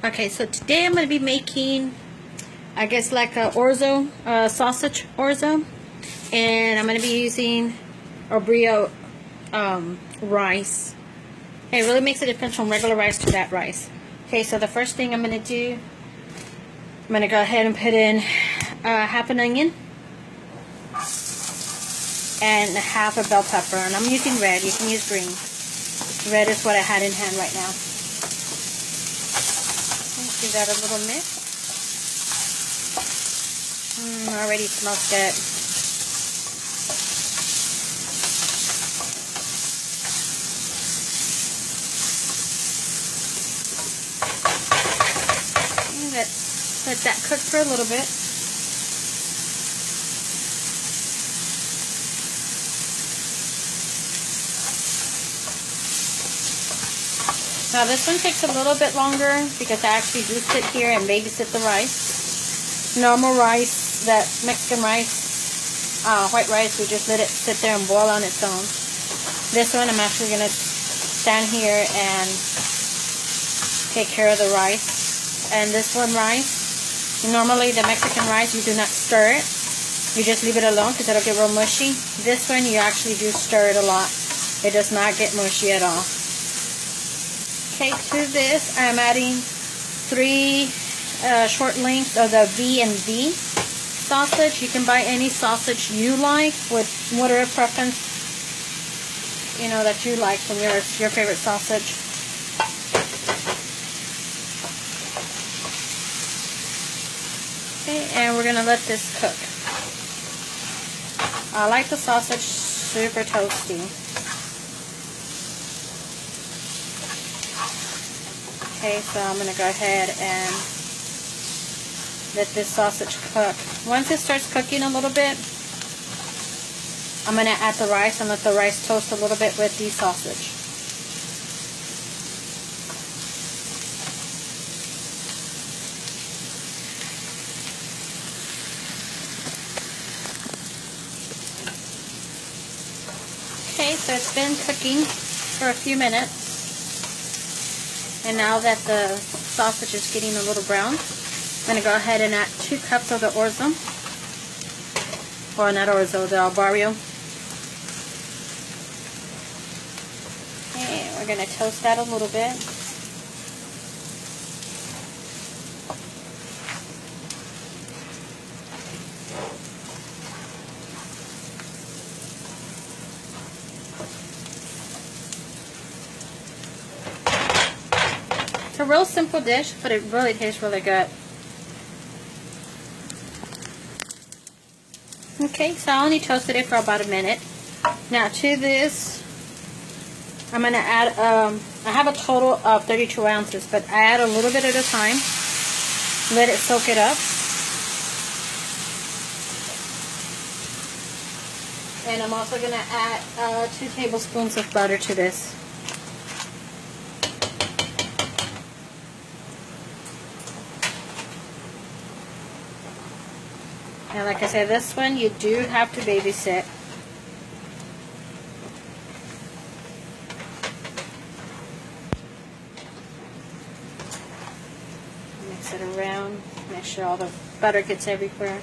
Okay, so today I'm going to be making, I guess, like a Orzo, sausage Orzo. And I'm going to be using Orzo rice. It really makes a difference from regular rice to that rice. Okay, so the first thing I'm going to do, I'm going to go ahead and put in half an onion and half a bell pepper. And I'm using red. You can use green. Red is what I had in hand right now. Give that a little mix. Already smells good. Let that cook for a little bit. Now this one takes a little bit longer because I actually do sit here and babysit the rice. Normal rice, that Mexican rice, white rice, we just let it sit there and boil on its own. This one I'm actually going to stand here and take care of the rice. And this one rice, normally the Mexican rice you do not stir it. You just leave it alone because it'll get real mushy. This one you actually do stir it a lot. It does not get mushy at all. Okay, to this I'm adding 3 short lengths of the V&V sausage. You can buy any sausage you like with whatever preference that you like from your favorite sausage. Okay, and we're gonna let this cook. I like the sausage super toasty. Okay, so I'm going to go ahead and let this sausage cook. Once it starts cooking a little bit, I'm going to add the rice and let the rice toast a little bit with the sausage. Okay, so it's been cooking for a few minutes. And now that the sausage is getting a little brown, I'm going to go ahead and add 2 cups of the Orzo. Or not Orzo, the barrio. Okay, we're going to toast that a little bit. It's a real simple dish, but it really tastes really good. Okay, so I only toasted it for about a minute. Now to this, I'm going to add, I have a total of 32 ounces, but I add a little bit at a time. Let it soak it up. And I'm also going to add 2 tablespoons of butter to this. And like I said, this one you do have to babysit. Mix it around. Make sure all the butter gets everywhere.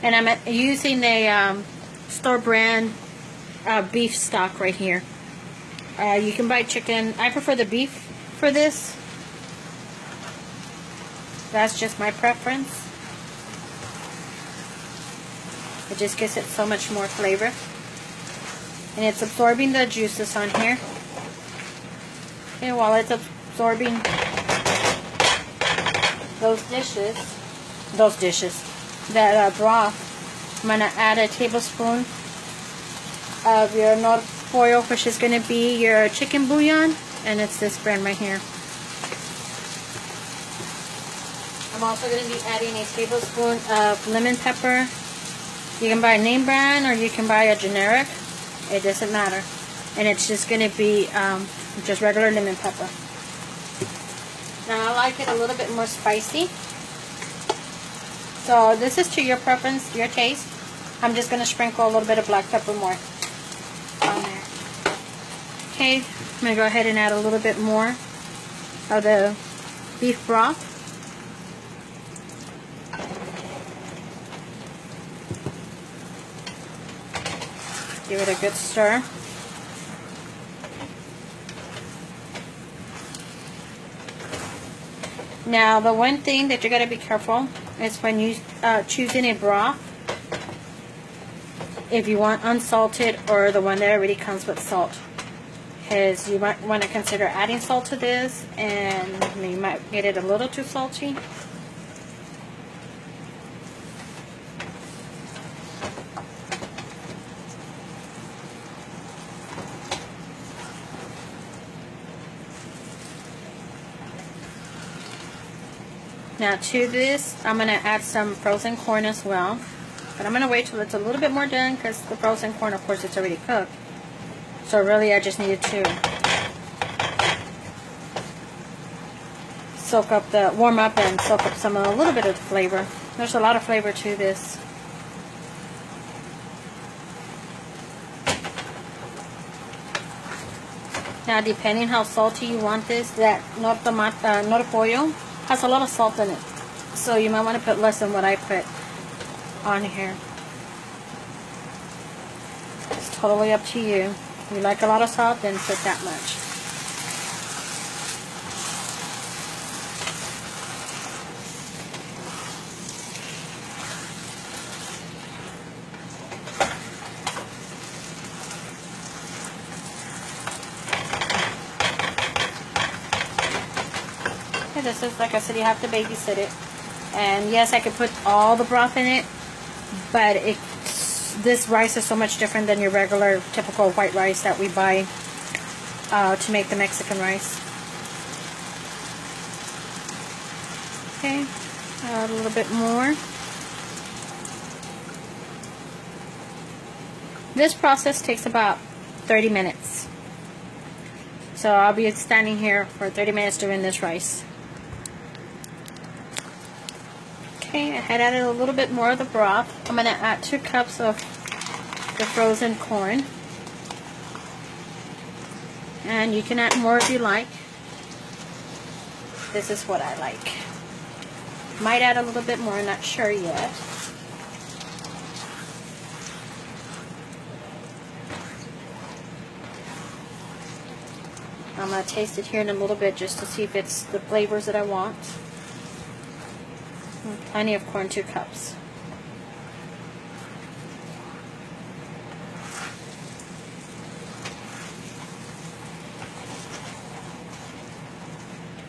And I'm using a store brand beef stock right here. You can buy chicken. I prefer the beef for this. That's just my preference. It just gives it so much more flavor. And it's absorbing the juices on here. Okay, while it's absorbing that broth, I'm going to add a tablespoon of your nor pollo, which is going to be your chicken bouillon. And it's this brand right here. I'm also going to be adding a tablespoon of lemon pepper. You can buy a name brand or you can buy a generic. It doesn't matter. And it's just going to be just regular lemon pepper. Now I like it a little bit more spicy. So this is to your preference, your taste. I'm just going to sprinkle a little bit of black pepper more on there. Okay, I'm going to go ahead and add a little bit more of the beef broth. Give it a good stir. Now, the one thing that you got to be careful is when you choosing a broth, if you want unsalted or the one that already comes with salt, because you might want to consider adding salt to this, and you might get it a little too salty. Now to this, I'm going to add some frozen corn as well. But I'm going to wait till it's a little bit more done, because the frozen corn, of course, it's already cooked. So really, I just needed to warm up and soak up a little bit of the flavor. There's a lot of flavor to this. Now, depending how salty you want this, that nor pollo has a lot of salt in it, so you might want to put less than what I put on here. It's totally up to you. If you like a lot of salt, then put that much. This is, like I said, you have to babysit it. And yes, I could put all the broth in it, but this rice is so much different than your regular typical white rice that we buy to make the Mexican rice. Okay, add a little bit more. This process takes about 30 minutes. So I'll be standing here for 30 minutes doing this rice. Okay, I had added a little bit more of the broth. I'm going to add 2 cups of the frozen corn. And you can add more if you like. This is what I like. Might add a little bit more, not sure yet. I'm going to taste it here in a little bit just to see if it's the flavors that I want. Plenty of corn, 2 cups.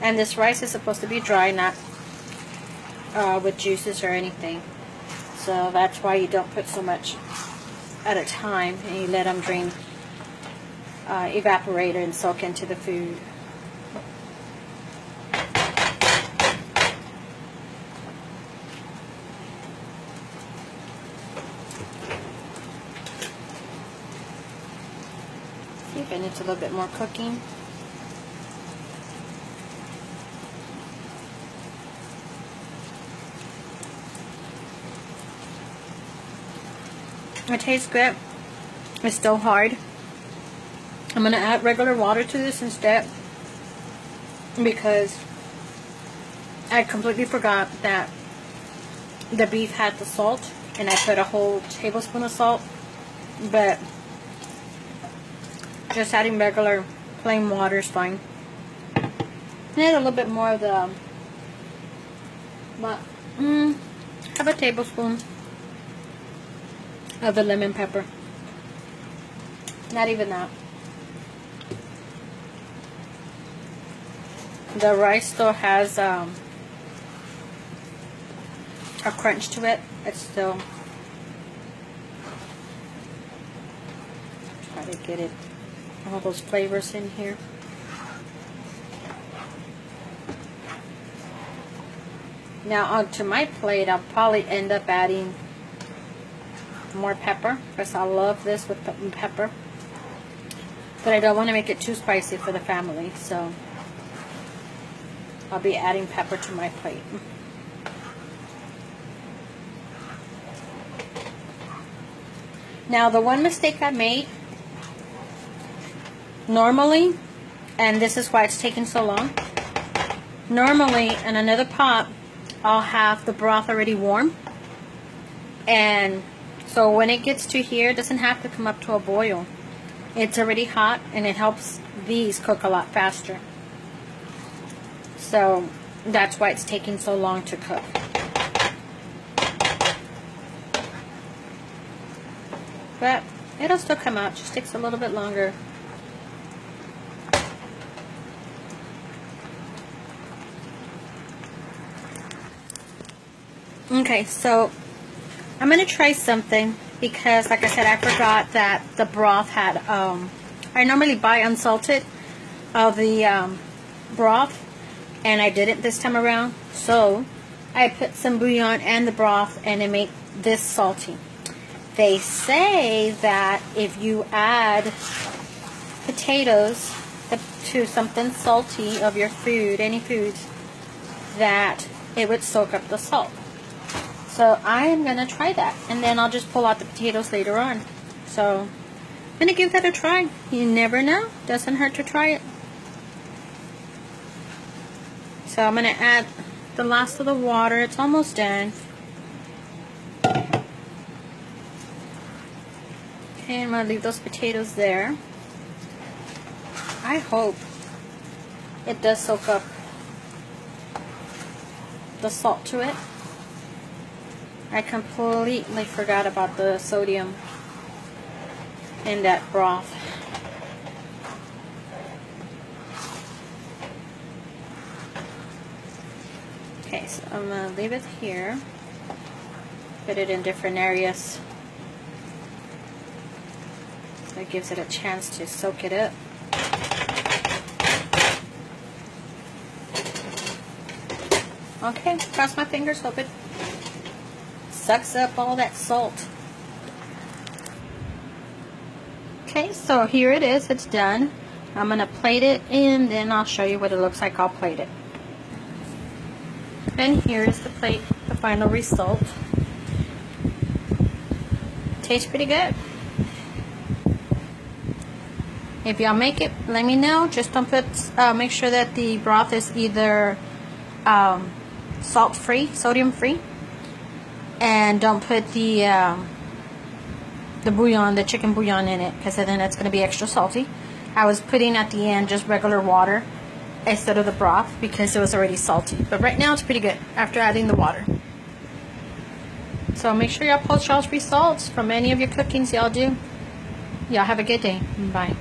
And this rice is supposed to be dry, not with juices or anything. So that's why you don't put so much at a time, and you let them drain, evaporate and soak into the food. See if it needs a little bit more cooking. It tastes good. It's still hard. I'm going to add regular water to this instead, because I completely forgot that the beef had the salt, and I put a whole tablespoon of salt, but just adding regular plain water is fine. Add a little bit more of the, have a tablespoon of the lemon pepper. Not even that. The rice still has a crunch to it. It's still, try to get it, all those flavors in here. Now onto my plate, I'll probably end up adding more pepper, because I love this with pepper, but I don't want to make it too spicy for the family, so I'll be adding pepper to my plate. Now the one mistake I made Normally, and this is why it's taking so long, normally in another pot I'll have the broth already warm, and so when it gets to here, it doesn't have to come up to a boil. It's already hot, and it helps these cook a lot faster. So that's why it's taking so long to cook. But it'll still come out, just takes a little bit longer. Okay, so I'm going to try something because, like I said, I forgot that the broth had, I normally buy unsalted of the broth, and I didn't this time around. So I put some bouillon and the broth, and it made this salty. They say that if you add potatoes to something salty of your food, any foods, that it would soak up the salt. So I am going to try that, and then I'll just pull out the potatoes later on. So I'm going to give that a try. You never know. Doesn't hurt to try it. So I'm going to add the last of the water. It's almost done. Okay, I'm going to leave those potatoes there. I hope it does soak up the salt to it. I completely forgot about the sodium in that broth. Okay, so I'm going to leave it here. Put it in different areas. So it gives it a chance to soak it up. Okay, cross my fingers, hope it sucks up all that salt. Okay, so here it is, it's done. I'm going to plate it, and then I'll show you what it looks like. I'll plate it. And here is the plate, the final result. Tastes pretty good. If y'all make it, let me know. Just don't put, make sure that the broth is either salt-free, sodium-free. And don't put the bouillon, the chicken bouillon in it, because then it's going to be extra salty. I was putting at the end just regular water instead of the broth because it was already salty. But right now it's pretty good after adding the water. So make sure y'all post y'all's results from any of your cookings y'all do. Y'all have a good day. Bye.